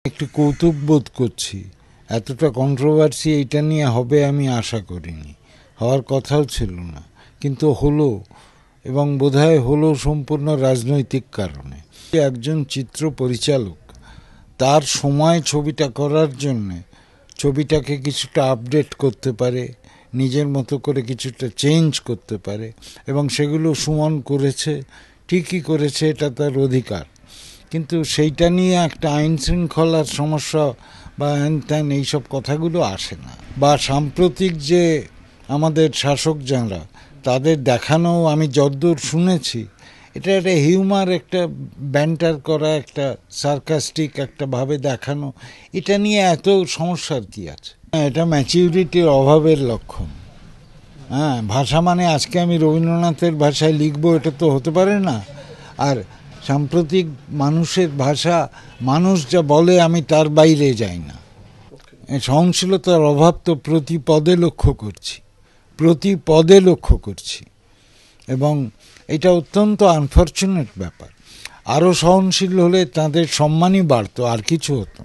একটু কৌতুক বোধ করছি, এতটা কন্ট্রোভার্সি এইটা নিয়ে হবে আমি আশা করিনি, হওয়ার কথাও ছিল না, কিন্তু হলো, এবং বোধহয় হলো সম্পূর্ণ রাজনৈতিক কারণে। একজন চিত্র পরিচালক তার সময় ছবিটা করার জন্যে ছবিটাকে কিছুটা আপডেট করতে পারে, নিজের মতো করে কিছুটা চেঞ্জ করতে পারে, এবং সেগুলো সুমন করেছে, ঠিকই করেছে, এটা তার অধিকার। কিন্তু সেইটা নিয়ে একটা আইন শৃঙ্খলার সমস্যা বা হ্যান ত্যান এইসব কথাগুলো আসে না। বা সাম্প্রতিক যে আমাদের শাসক যাঁরা, তাদের দেখানো আমি যতদূর শুনেছি, এটা একটা হিউমার, একটা ব্যান্টার করা, একটা সার্কাস্টিক একটা ভাবে দেখানো, এটা নিয়ে এত সমস্যার কি আছে? এটা ম্যাচিউরিটির অভাবের লক্ষণ। হ্যাঁ, ভাষা মানে আজকে আমি রবীন্দ্রনাথের ভাষায় লিখবো, এটা তো হতে পারে না। আর সাম্প্রতিক মানুষের ভাষা, মানুষ যা বলে আমি তার বাইরে যাই না। সহনশীলতার অভাব তো প্রতি পদে লক্ষ্য করছি, এবং এটা অত্যন্ত আনফর্চুনেট ব্যাপার। আরও সহনশীল হলে তাদের সম্মানই বাড়তো, আর কিছু হতো।